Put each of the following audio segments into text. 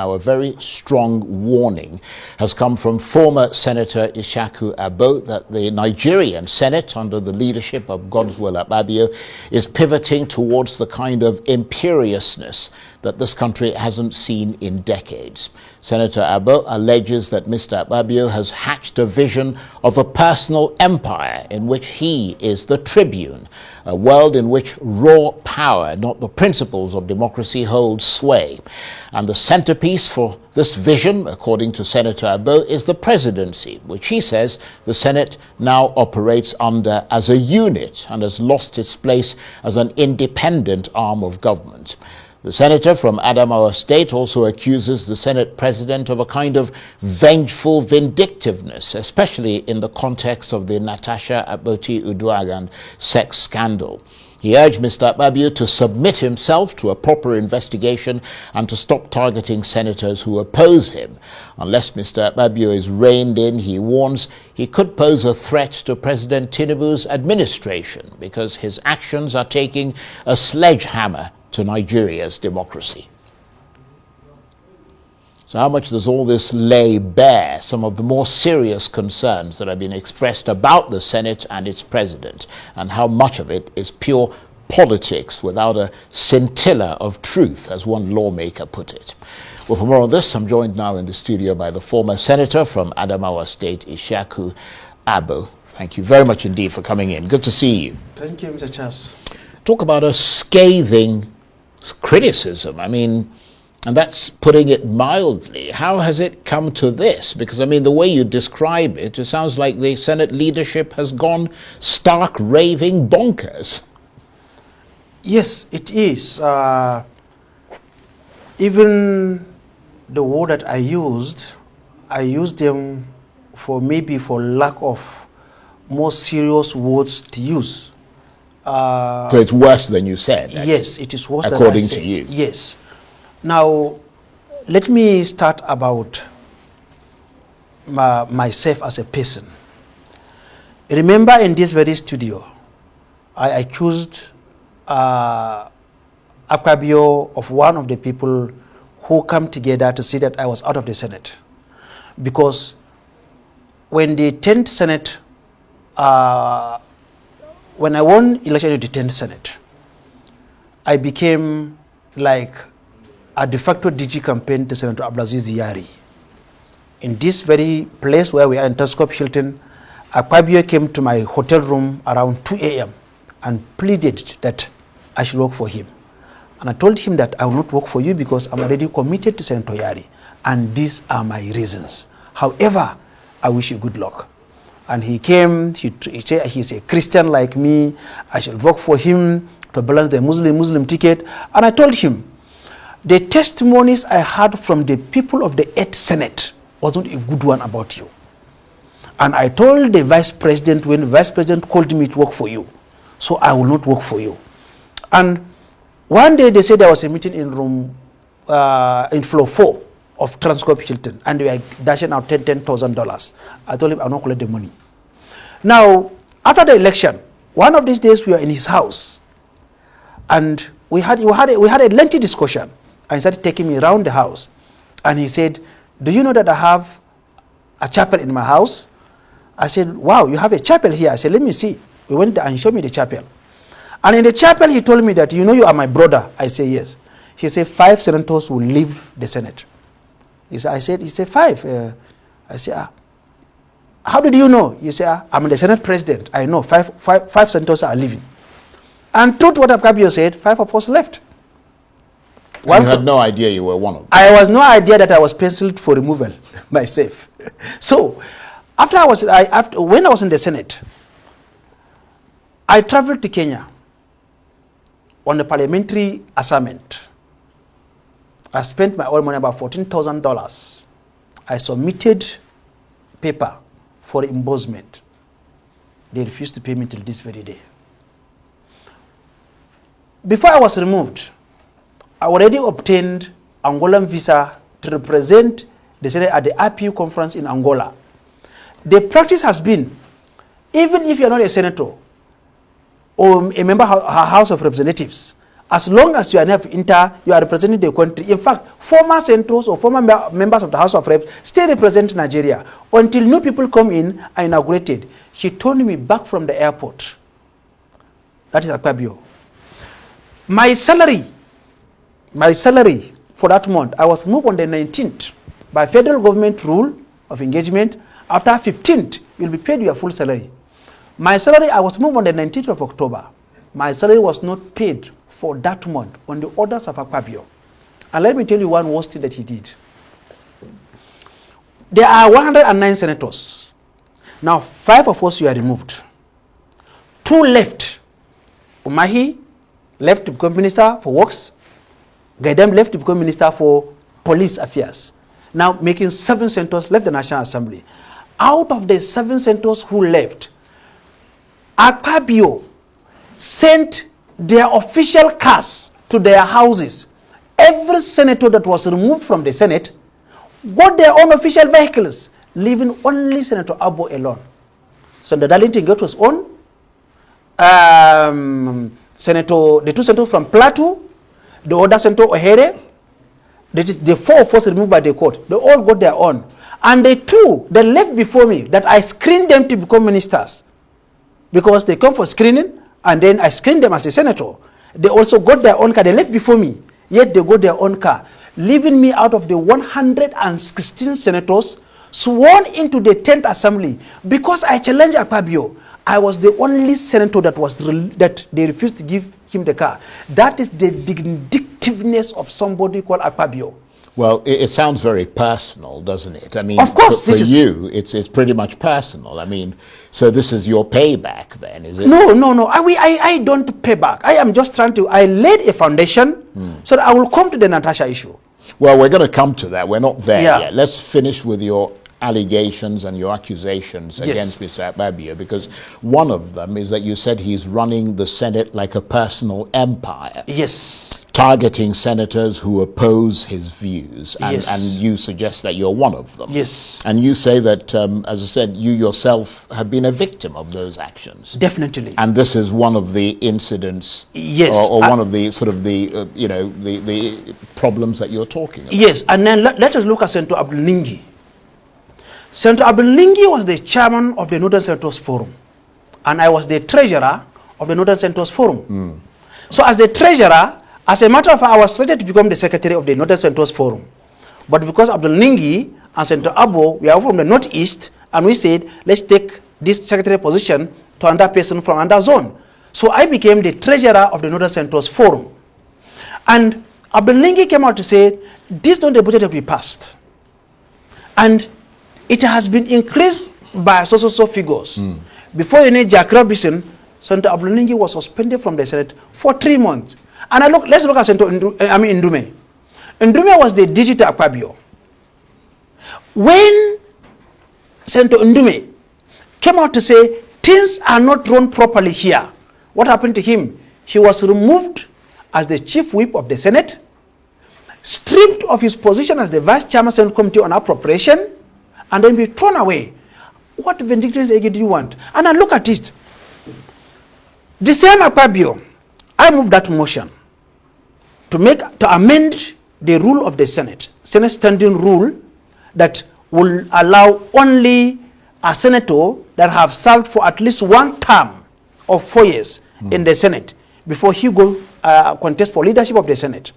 Now, a very strong warning has come from former Senator AKPABIO that the Nigerian Senate, under the leadership of Godswill AKPABIO, is pivoting towards the kind of imperiousness that this country hasn't seen in decades. Senator Abba alleges that Mr. AKPABIO has hatched a vision of a personal empire in which he is the tribune, a world in which raw power, not the principles of democracy, holds sway. And the centerpiece for this vision, according to Senator Abba, is the presidency, which he says the Senate now operates under as a unit and has lost its place as an independent arm of government. The senator from Adamawa State also accuses the Senate president of a kind of vengeful vindictiveness, especially in the context of the Natasha Akpoti-Uduaghan sex scandal. He urged Mr. AKPABIO to submit himself to a proper investigation and to stop targeting senators who oppose him. Unless Mr. AKPABIO is reined in, he warns he could pose a threat to President Tinubu's administration because his actions are taking a sledgehammer to Nigeria's democracy. So how much does all this lay bare some of the more serious concerns that have been expressed about the Senate and its president, and how much of it is pure politics without a scintilla of truth, as one lawmaker put it? Well, for more on this, I'm joined now in the studio by the former senator from Adamawa State, AKPABIO. Thank you very much indeed for coming in. Good to see you. Thank you, Mr. Charles. Talk about a scathing criticism. I mean, and that's putting it mildly. How has it come to this? Because, I mean, the way you describe it, it sounds like the Senate leadership has gone stark raving bonkers. Yes, it is. Even the word that I used them for maybe for lack of more serious words to use. So it's worse than you said? Yes, it is worse according than I said. to you? Yes. Now, let me start about myself as a person. Remember, in this very studio, I accused AKPABIO of one of the people who come together to say that I was out of the Senate. Because when the 10th Senate, when I won election to the 10th Senate, I became like a de facto DG campaign to Senator Abdulaziz Yari. In this very place where we are in Telescope Hilton, AKPABIO came to my hotel room around 2 a.m. and pleaded that I should work for him. And I told him that I will not work for you because I'm already committed to Senator Yari, and these are my reasons. However, I wish you good luck. And he came, he said he's a Christian like me, I shall vote for him to balance the Muslim ticket. And I told him, the testimonies I heard from the people of the 8th Senate wasn't a good one about you. And I told the Vice President when the Vice President called me to work for you, so I will not work for you. And one day they said there was a meeting in room, in floor 4 of Transcorp Hilton, and they were dashing out $10,000. I told him I will not collect the money. Now, after the election, one of these days we were in his house, and we had a lengthy discussion. And he started taking me around the house, and he said, "Do you know that I have a chapel in my house?" I said, "Wow, you have a chapel here." I said, "Let me see." We went there and he showed me the chapel. And in the chapel, he told me that, "You know, you are my brother." I said, "Yes." He said, 5 senators will leave the Senate. He said, 5. I said, "How did you know?" He said, "I'm the Senate president. I know 5 senators are leaving." And truth what AKPABIO said, 5 of us left. You had no idea you were one of them. I was no idea that I was penciled for removal myself. So, when I was in the Senate, I traveled to Kenya on a parliamentary assignment. I spent my own money, about $14,000. I submitted paper for reimbursement. They refused to pay me till this very day. Before I was removed, I already obtained Angolan visa to represent the Senate at the IPU conference in Angola. The practice has been, even if you're not a senator or a member of our House of Representatives, as long as you are enough inter, you are representing the country. In fact, former senators or former members of the House of Reps still represent Nigeria until new people come in and inaugurated. He told me back from the airport. That is AKPABIO. My salary for that month, I was moved on the 19th by federal government rule of engagement. After 15th, you'll be paid your full salary. My salary, I was moved on the 19th of October. My salary was not paid for that month on the orders of AKPABIO. And let me tell you one worst thing that he did. There are 109 senators. Now, 5 of us were removed. 2 left. Umahi left to become Minister for Works. Gaidam left to become Minister for Police Affairs. Now, making 7 senators left the National Assembly. Out of the 7 senators who left, AKPABIO sent their official cars to their houses. Every senator that was removed from the Senate got their own official vehicles, leaving only Senator Abba alone. Senator Darlington got his own. The 2 senators from Plateau, the other Senator Ohere, the 4 of us removed by the court, they all got their own. And the 2 that left before me, that I screened them to become ministers, because they come for screening, and then I screened them as a senator. They also got their own car. They left before me, yet they got their own car, leaving me out of the 116 senators sworn into the 10th Assembly. Because I challenged AKPABIO, I was the only senator that they refused to give him the car. That is the vindictiveness of somebody called AKPABIO. Well, it sounds very personal, doesn't it? I mean, of course, for you, it's pretty much personal. I mean, so this is your payback then, is it? No. I don't pay back. I am just trying to, I laid a foundation so that I will come to the Natasha issue. Well, we're going to come to that. We're not there yet. Let's finish with your allegations and your accusations against Mr. AKPABIO, because one of them is that you said he's running the Senate like a personal empire. Yes. Targeting senators who oppose his views, and you suggest that you're one of them. Yes. And you say that, as I said, you yourself have been a victim of those actions. Definitely. And this is one of the incidents, or one of the sort of the, the problems that you're talking about. Yes, and then let us look at Senator Abdul-Ningi. Senator Abdul-Ningi was the chairman of the Northern Senators Forum, and I was the treasurer of the Northern Senators Forum. So as the treasurer, as a matter of fact, I was slated to become the secretary of the Northern Senators Forum. But because Abdul-Ningi and Senator Abba, we are from the Northeast, and we said, let's take this secretary position to another person from another zone. So I became the treasurer of the Northern Senators Forum. And Abdul-Ningi came out to say, this don't the budget will be passed. And it has been increased by so figures. Before you need Jack Robinson, Senator Abdul-Ningi was suspended from the Senate for 3 months. And let's look at Senator Ndume. Ndume was the DG to AKPABIO. When Senator Ndume came out to say things are not run properly here, what happened to him? He was removed as the chief whip of the Senate, stripped of his position as the vice chairman of the Senate Committee on Appropriation, and then be thrown away. What vindictiveness do you want? And I look at it. The same AKPABIO, I moved that motion to amend the rule of the Senate standing rule, that will allow only a senator that have served for at least 1 term of 4 years in the Senate before he go contest for leadership of the Senate.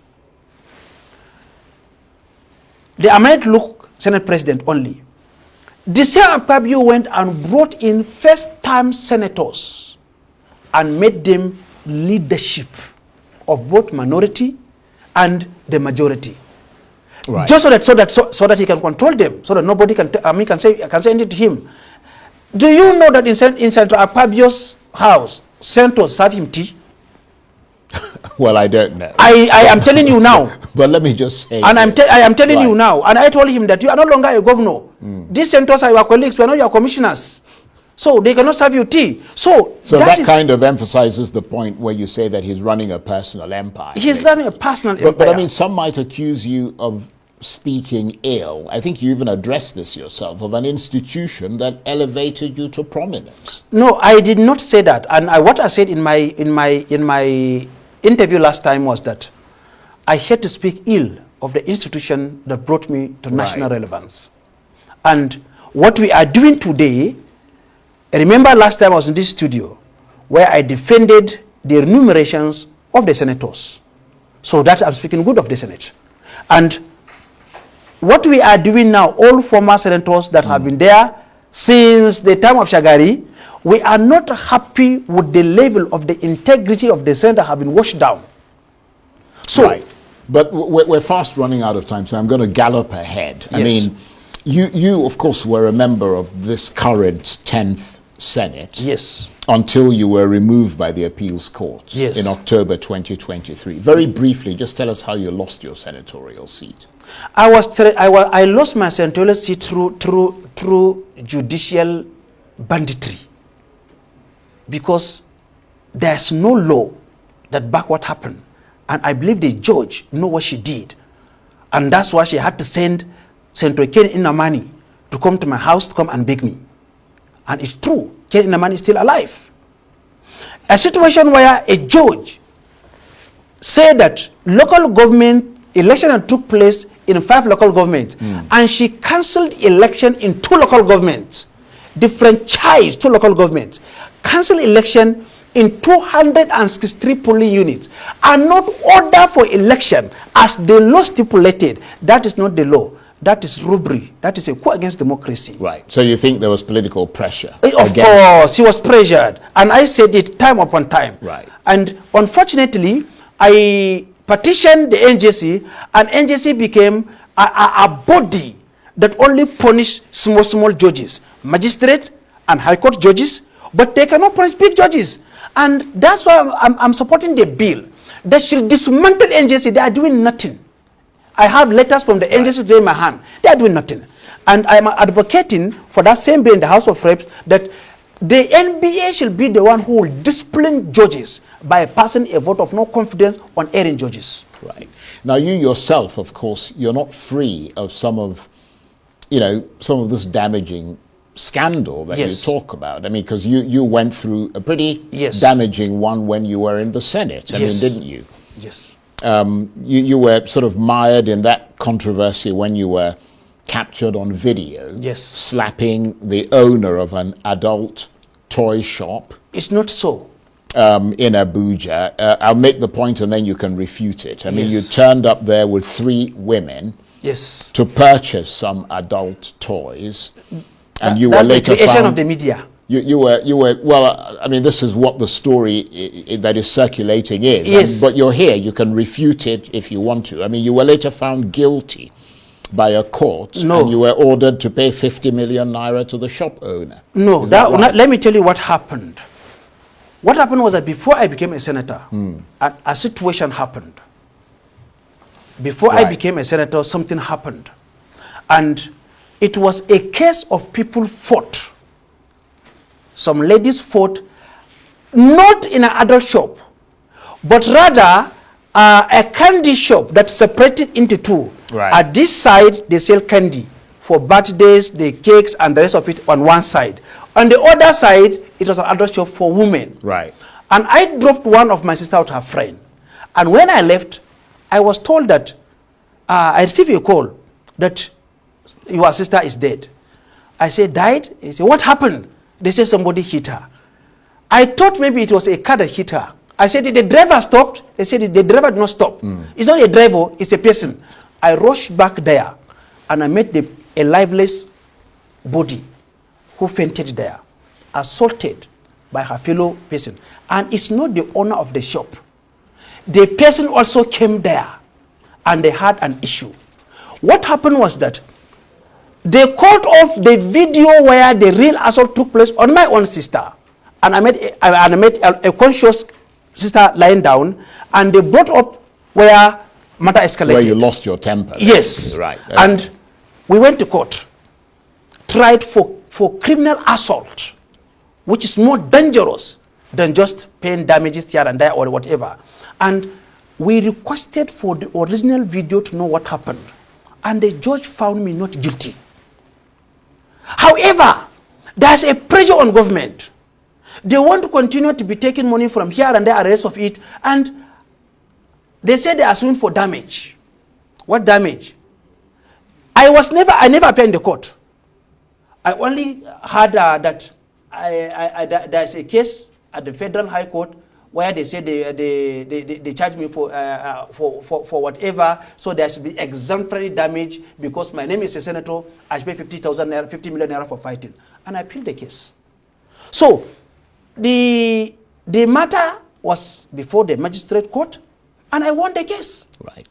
The amendment look Senate president only. The same AKPABIO went and brought in first-time senators and made them leadership of both minority and the majority, just so that he can control them, so that nobody can say anything to him. Do you know that in Senator AKPABIO's house, senators serve him tea? Well, I don't know. I am telling you now. But let me just say, and I am telling you now, and I told him that you are no longer a governor. These senators are your colleagues, we are not your commissioners. So they cannot serve you tea. So that kind of emphasizes the point where you say that he's running a personal empire. He's running a personal empire. But I mean, some might accuse you of speaking ill. I think you even addressed this yourself, of an institution that elevated you to prominence. No, I did not say that. And what I said in interview last time was that I had to speak ill of the institution that brought me to national relevance. And what we are doing today, remember last time I was in this studio where I defended the remunerations of the senators. So that I'm speaking good of the Senate. And what we are doing now, all former senators that have been there since the time of Shagari, we are not happy with the level of the integrity of the Senate that have been washed down. So, but we're fast running out of time, so I'm going to gallop ahead. I mean, you of course were a member of this current 10th Senate. Yes. Until you were removed by the appeals court in October 2023. Very briefly, just tell us how you lost your senatorial seat. I lost my senatorial seat through judicial banditry, because there's no law that back what happened, and I believe the judge know what she did, and that's why she had to send Senator Ken Inamani to come to my house to come and beg me. And it's true, Ken Inamani is still alive. A situation where a judge said that local government election took place in 5 local governments, and she cancelled election in 2 local governments, differentialized 2 local governments, cancelled election in 263 polling units, and not order for election as the law stipulated. That is not the law. That is robbery. That is a coup against democracy. Right. So you think there was political pressure? Of course, he was pressured. And I said it time upon time. Right. And unfortunately, I petitioned the NJC, and NJC became a body that only punish small judges, magistrate and high court judges, but they cannot punish big judges. And that's why I'm supporting the bill that should dismantle NJC. They are doing nothing. I have letters from the NJC in my hand. They are doing nothing. And I'm advocating for that same bill in the House of Reps, that the NBA should be the one who will discipline judges by passing a vote of no confidence on erring judges. Right. Now, you yourself, of course, you're not free of some of this damaging scandal that you talk about. I mean, because you went through a pretty damaging one when you were in the Senate. I mean, didn't you? Yes. You were sort of mired in that controversy when you were captured on video, slapping the owner of an adult toy shop. It's not so. In Abuja. I'll make the point and then you can refute it. I mean, you turned up there with 3 women to purchase some adult toys, and you were later the creation found, of the media. You were well, I mean, this is what the story that is circulating is. Yes. But you're here, you can refute it if you want to. I mean, you were later found guilty by a court, and you were ordered to pay 50 million naira to the shop owner. No, let me tell you what happened. What happened was that before I became a senator, a situation happened. Before I became a senator, something happened. And it was a case of people fought. Some ladies fought, not in an adult shop, but rather a candy shop that's separated into 2. At this side, they sell candy for birthdays, the cakes, and the rest of it on one side. On the other side, it was an adult shop for women. Right. And I dropped one of my sister with her friend. And when I left, I was told that, I received a call that your sister is dead. I said, died? He said, what happened? They said somebody hit her. I thought maybe it was a car that hit her. I said, did the driver stop? They said, the driver did not stop. It's not a driver, it's a person. I rushed back there, and I met a lifeless body who fainted there, assaulted by her fellow person. And it's not the owner of the shop. The person also came there, and they had an issue. What happened was that they called off the video where the real assault took place on my own sister. And I met a conscious sister lying down, and they brought up where matter escalated. Where you lost your temper. Yes. Right. And we went to court, tried for criminal assault, which is more dangerous than just paying damages here and there or whatever. And we requested for the original video to know what happened. And the judge found me not guilty. However, there's a pressure on government. They want to continue to be taking money from here and there, and the rest of it. And They said they are suing for damage. What damage? I never appeared in the court. I only heard that there's a case at the Federal High Court where they say they charge me for whatever, so there should be exemplary damage because my name is a senator. I should pay 50 million naira for fighting, and I appealed the case. So the matter was before the magistrate court, and I won the case. Right.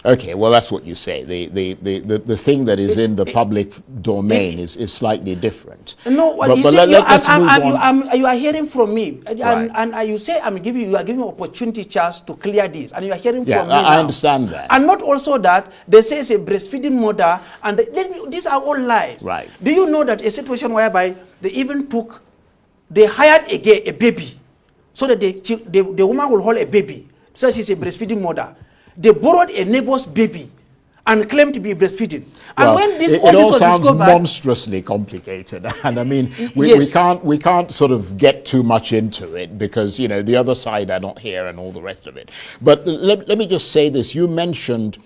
Okay, well, that's what you say. The thing that is in the public domain is slightly different. No, well, let's move on. You are hearing from me, Right. and you say you are giving opportunity chance to clear this, and you are hearing from me I now. understand that. And not also that they say it's a breastfeeding mother, and these are all lies. Right. Do you know that a situation whereby they hired a baby, so that the woman will hold a baby, so she's a breastfeeding mother. They borrowed a neighbor's baby and claimed to be breastfeeding. And well, when this it all sounds discovered, monstrously complicated, and I mean, yes. we can't sort of get too much into it because the other side are not here and all the rest of it. But let me just say this: you mentioned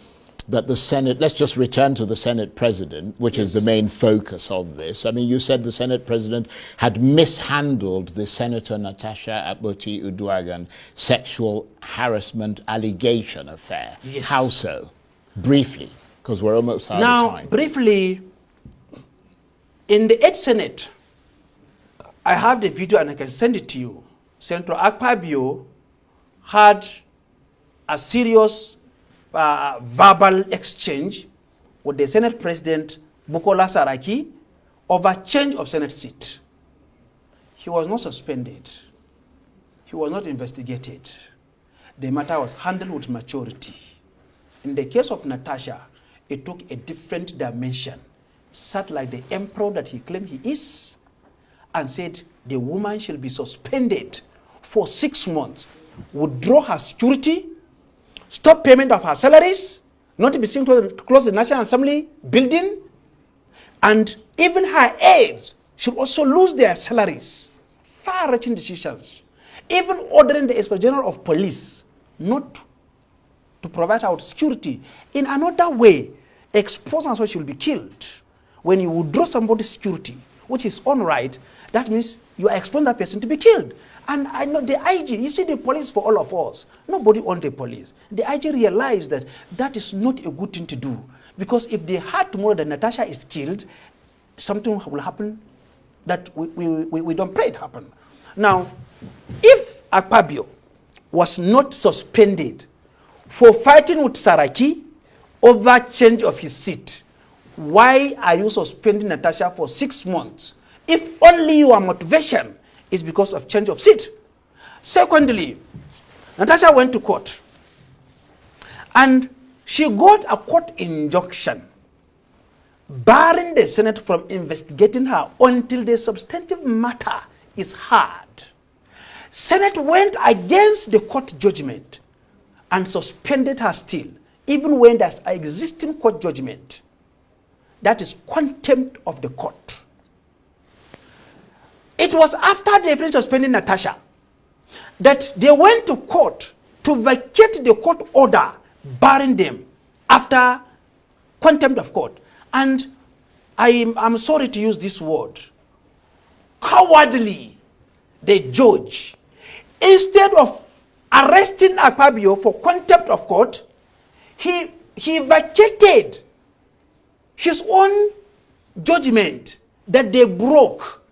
that the Senate. Let's just return to the Senate president, which is the main focus of this. I mean, you said the Senate president had mishandled the Senator Natasha Akpoti-Uduaghan sexual harassment allegation affair. Yes. How so? Briefly, because we're almost out of time. Now, briefly, in the 8th Senate, I have the video and I can send it to you. Senator AKPABIO had a serious verbal exchange with the Senate President Bukola Saraki over change of Senate seat. He was not suspended. He was not investigated. The matter was handled with maturity. In the case of Natasha, it took a different dimension. Sat like the emperor that he claimed he is, and said the woman shall be suspended for 6 months, withdraw her security, stop payment of her salaries, not to be seen to close the National Assembly building, and even her aides should also lose their salaries. Far-reaching decisions. Even ordering the Inspector General of Police not to provide her with security. In another way, expose and so she will be killed. When you withdraw somebody's security, which is on right, that means you are exposing that person to be killed. And I know the IG, you see the police for all of us. Nobody owns the police. The IG realized that that is not a good thing to do. Because if they had tomorrow that Natasha is killed, something will happen that we don't pray it happen. Now, if AKPABIO was not suspended for fighting with Saraki over change of his seat, why are you suspending Natasha for 6 months? If only your motivation is because of change of seat. Secondly, Natasha went to court and she got a court injunction barring the Senate from investigating her until the substantive matter is heard. Senate went against the court judgment and suspended her still, even when there's an existing court judgment. That is contempt of the court. It was after they finished suspending Natasha that they went to court to vacate the court order barring them after contempt of court. And I'm sorry to use this word, cowardly, the judge, instead of arresting AKPABIO for contempt of court, he vacated his own judgment that they broke.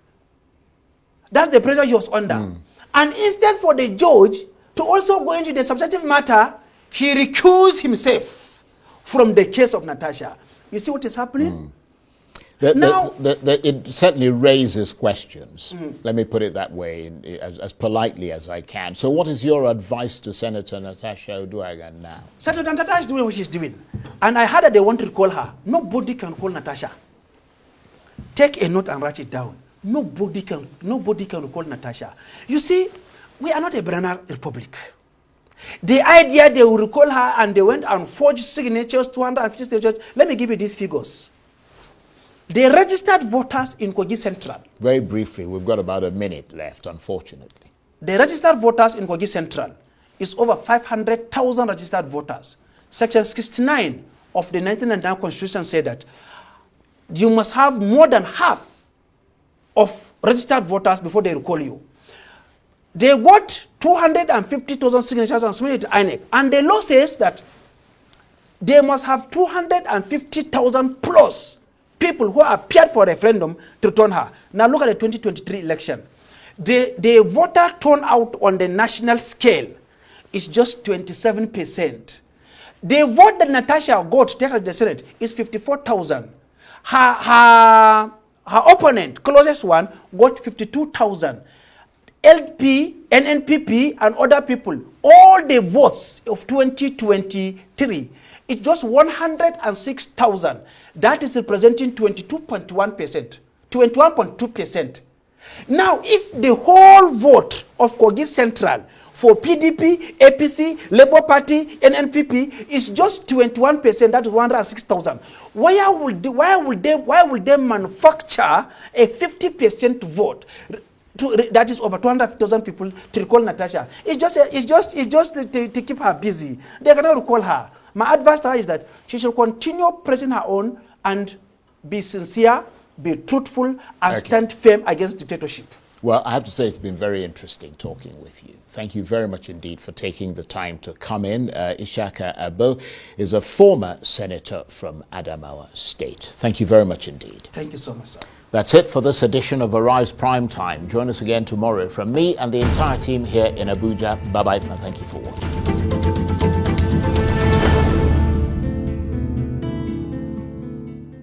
That's the pressure he was under. And instead for the judge to also go into the substantive matter, he recused himself from the case of Natasha. You see what is happening? It certainly raises questions. Let me put it that way, as politely as I can. So what is your advice to Senator Natasha Uduaghan now? Senator Natasha is doing what she's doing. And I heard that they want to recall her. Nobody can call Natasha. Take a note and write it down. Nobody can recall Natasha. You see, we are not a banana republic. The idea they will recall her and they went and forged signatures, 250 signatures. Let me give you these figures. The registered voters in Kogi Central. Very briefly, we've got about a minute left, unfortunately. The registered voters in Kogi Central is over 500,000 registered voters. Section 69 of the 1999 Constitution said that you must have more than half of registered voters before they recall you. They got 250,000 signatures and submitted to INEC. And the law says that they must have 250,000 plus people who appeared for referendum to return her. Now look at the 2023 election. The voter turnout on the national scale is just 27%. The vote that Natasha got to take her to the Senate is 54,000. Her opponent, closest one, got 52,000. LP, NNPP, and other people, all the votes of 2023, it's just 106,000. That is representing 22.1%, 21.2%. Now, if the whole vote of Kogi Central for PDP, APC, Labour Party, NNPP is just 21%, that is 106,000. Why would they manufacture a 50% vote? That is over 200,000 people to recall Natasha. It's just to keep her busy. They cannot recall her. My advice to her is that she should continue pressing her own and be sincere, be truthful, and stand firm against dictatorship. Well, I have to say it's been very interesting talking with you. Thank you very much indeed for taking the time to come in. Ishaka Abo is a former senator from Adamawa State. Thank you very much indeed. Thank you so much, sir. That's it for this edition of Arise Prime Time. Join us again tomorrow from me and the entire team here in Abuja. Bye-bye, and thank you for watching.